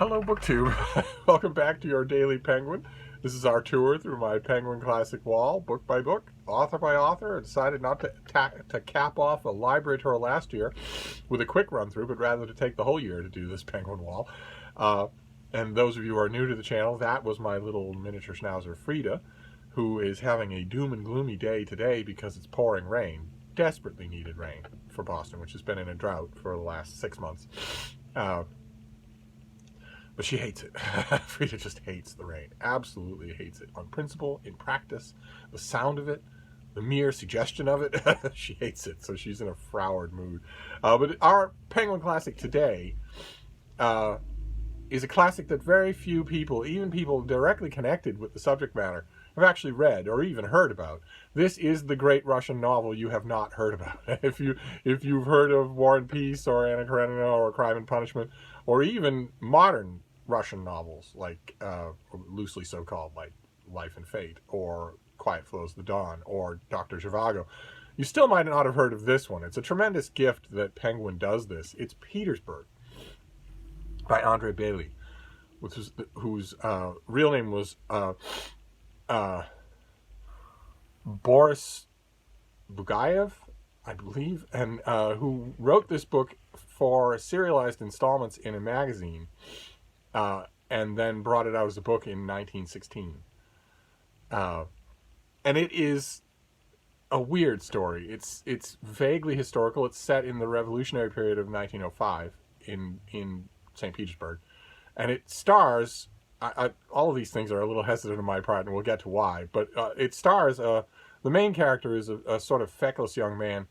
Hello, BookTube. Welcome back to your Daily Penguin. This is our tour through my Penguin Classic wall, book by book, author by author. I decided not to cap off a library tour last year with a quick run through, but rather to take the whole year to do this Penguin wall. And those of you who are new to the channel, that was my little miniature schnauzer Frida, who is having a doom and gloomy day today because it's pouring rain. Desperately needed rain for Boston, which has been in a drought for the last 6 months. But she hates it. Frida just hates the rain. Absolutely hates it. On principle, in practice, the sound of it, the mere suggestion of it, she hates it. So she's in a froward mood. But our Penguin Classic today is a classic that very few people, even people directly connected with the subject matter, have actually read or even heard about. This is the great Russian novel you have not heard about. If you've heard of War and Peace or Anna Karenina or Crime and Punishment, or even modern Russian novels like loosely so called, like Life and Fate or Quiet Flows the Dawn or Dr. Zhivago, you still might not have heard of this one. It's a tremendous gift that Penguin does this. It's Petersburg by Andrei Bailey, whose real name was Boris Bugayev, I believe, and who wrote this book for serialized installments in a magazine, and then brought it out as a book in 1916. And it is a weird story. It's vaguely historical. It's set in the revolutionary period of 1905 in St. Petersburg, and it stars. All of these things are a little hesitant on my part, and we'll get to why. But it stars the main character is a sort of feckless young man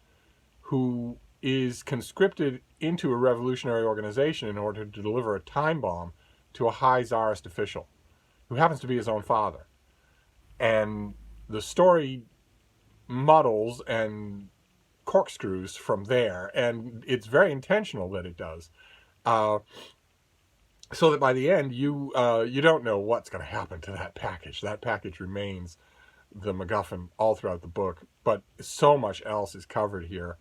who is conscripted into a revolutionary organization in order to deliver a time bomb to a high czarist official who happens to be his own father. And the story muddles and corkscrews from there, and it's very intentional that it does. So that by the end, you don't know what's going to happen to that package. That package remains the MacGuffin all throughout the book, but so much else is covered here.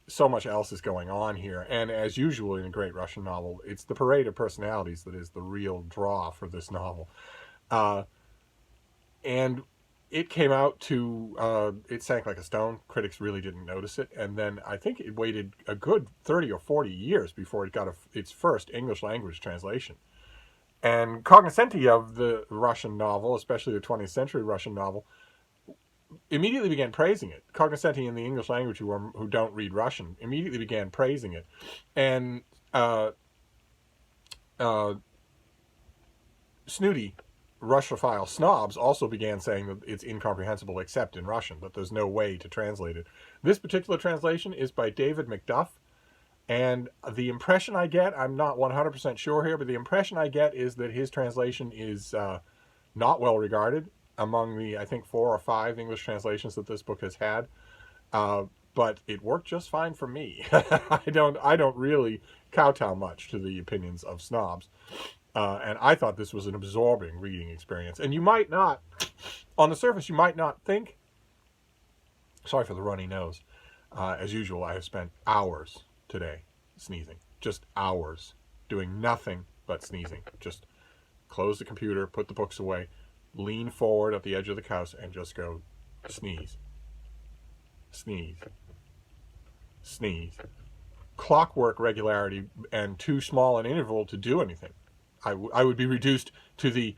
So much else is going on here. And as usual in a great Russian novel, it's the parade of personalities that is the real draw for this novel. And it came out to, it sank like a stone. Critics really didn't notice it. And then I think it waited a good 30 or 40 years before it got its first English language translation. And cognoscenti of the Russian novel, especially the 20th century Russian novel, immediately began praising it. Cognoscenti in the English language who don't read Russian immediately began praising it. And snooty Russophile snobs also began saying that it's incomprehensible except in Russian, that there's no way to translate it. This particular translation is by David Macduff, and the impression I get, I'm not 100% sure here, but the impression I get is that his translation is not well regarded among the, I think, 4 or 5 English translations that this book has had. But it worked just fine for me. I don't really kowtow much to the opinions of snobs. And I thought this was an absorbing reading experience. And you might not, on the surface, you might not think, sorry for the runny nose. As usual, I have spent hours today sneezing. Just hours doing nothing but sneezing. Just close the computer, put the books away, lean forward at the edge of the couch, and just go sneeze. Sneeze. Sneeze. Clockwork regularity and too small an interval to do anything. I would be reduced to the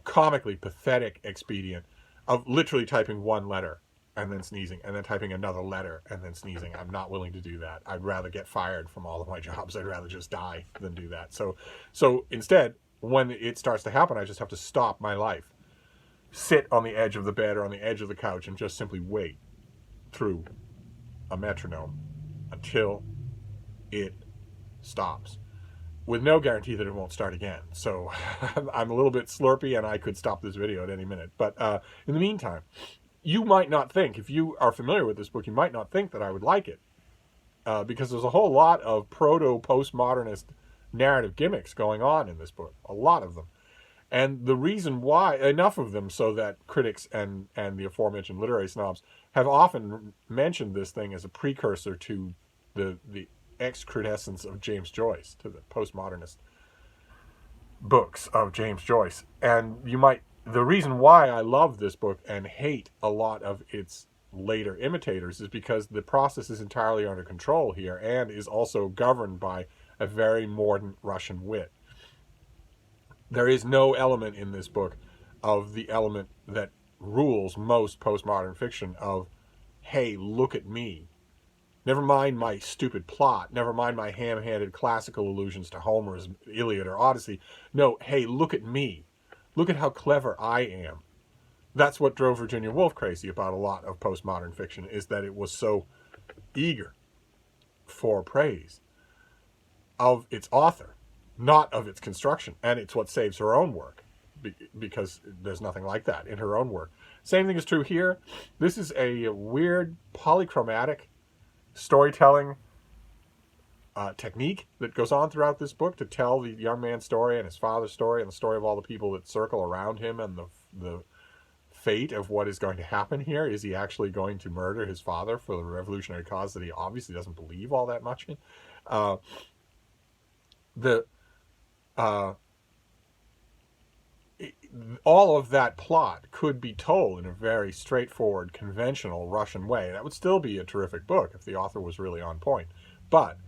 comically pathetic expedient of literally typing one letter and then sneezing, and then typing another letter and then sneezing. I'm not willing to do that. I'd rather get fired from all of my jobs. I'd rather just die than do that. So instead, when it starts to happen, I just have to stop my life, sit on the edge of the bed or on the edge of the couch, and just simply wait through a metronome until it stops, with no guarantee that it won't start again. So I'm a little bit slurpy, and I could stop this video at any minute. But in the meantime, you might not think, if you are familiar with this book, you might not think that I would like it, because there's a whole lot of proto-postmodernist narrative gimmicks going on in this book, a lot of them. And the reason why, enough of them so that critics and the aforementioned literary snobs have often mentioned this thing as a precursor to the excrudescence of James Joyce, to the postmodernist books of James Joyce. And the reason why I love this book and hate a lot of its later imitators is because the process is entirely under control here and is also governed by a very mordant Russian wit. There is no element in this book of the element that rules most postmodern fiction of, hey, look at me. Never mind my stupid plot. Never mind my ham-handed classical allusions to Homer's Iliad or Odyssey. No, hey, look at me. Look at how clever I am. That's what drove Virginia Woolf crazy about a lot of postmodern fiction, is that it was so eager for praise of its author, not of its construction. And it's what saves her own work, because there's nothing like that in her own work. Same thing is true here. This is a weird polychromatic storytelling technique that goes on throughout this book to tell the young man's story and his father's story and the story of all the people that circle around him and the fate of what is going to happen here. Is he actually going to murder his father for the revolutionary cause that he obviously doesn't believe all that much in? All of that plot could be told in a very straightforward, conventional Russian way. That would still be a terrific book if the author was really on point. But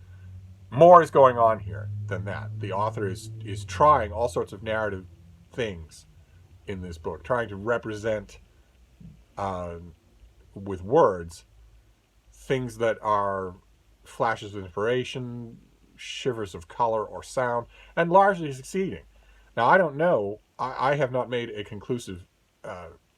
more is going on here than that. The author is trying all sorts of narrative things in this book, trying to represent with words things that are flashes of inspiration, shivers of color or sound, and largely succeeding. Now, I don't know. I have not made a conclusive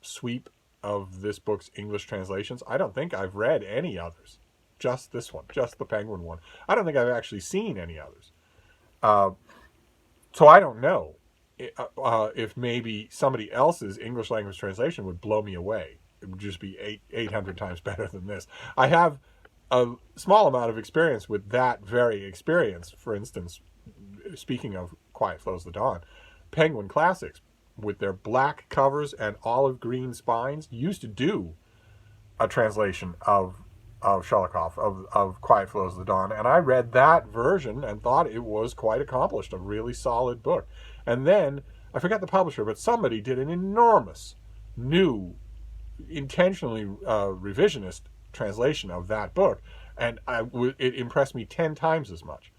sweep of this book's English translations. I don't think I've read any others. Just this one, just the Penguin one. I don't think I've actually seen any others. So I don't know if maybe somebody else's English language translation would blow me away. It would just be 800 times better than this. I have a small amount of experience with that very experience. For instance, speaking of Quiet Flows the Dawn, Penguin Classics, with their black covers and olive green spines, used to do a translation of Sholokov, of Quiet Flows the Dawn, and I read that version and thought it was quite accomplished, a really solid book. And then, I forgot the publisher, but somebody did an enormous, new, intentionally revisionist translation of that book, and it impressed me 10 times as much.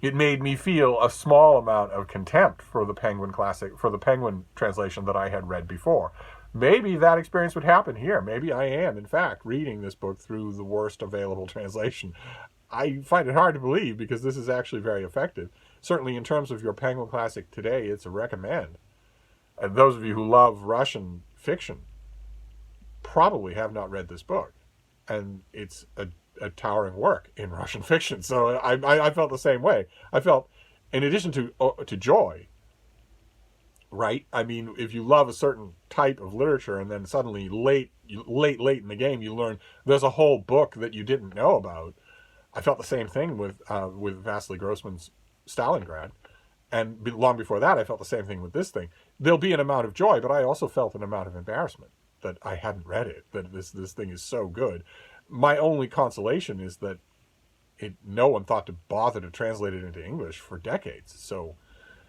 It made me feel a small amount of contempt for the Penguin Classic, for the Penguin translation that I had read before. Maybe that experience would happen here. Maybe I am, in fact, reading this book through the worst available translation. I find it hard to believe, because this is actually very effective. Certainly in terms of your Penguin Classic today, it's a recommend. And those of you who love Russian fiction probably have not read this book. And it's a towering work in Russian fiction. So I felt the same way. I felt, in addition to joy, right? I mean, if you love a certain type of literature and then suddenly late in the game you learn there's a whole book that you didn't know about, I felt the same thing with Vasily Grossman's Stalingrad. And long before that, I felt the same thing with this thing. There'll be an amount of joy, but I also felt an amount of embarrassment that I hadn't read it, that this thing is so good. My only consolation is that no one thought to bother to translate it into English for decades. So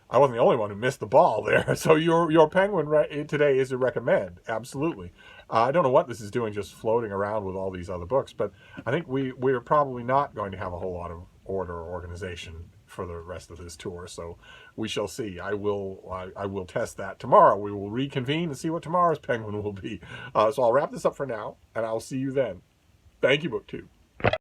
I wasn't the only one who missed the ball there. So your Penguin today is a recommend, absolutely. I don't know what this is doing, just floating around with all these other books, but I think we're probably not going to have a whole lot of order or organization for the rest of this tour. So we shall see. I will test that tomorrow. We will reconvene and see what tomorrow's Penguin will be. So I'll wrap this up for now, and I'll see you then. Thank you, BookTube.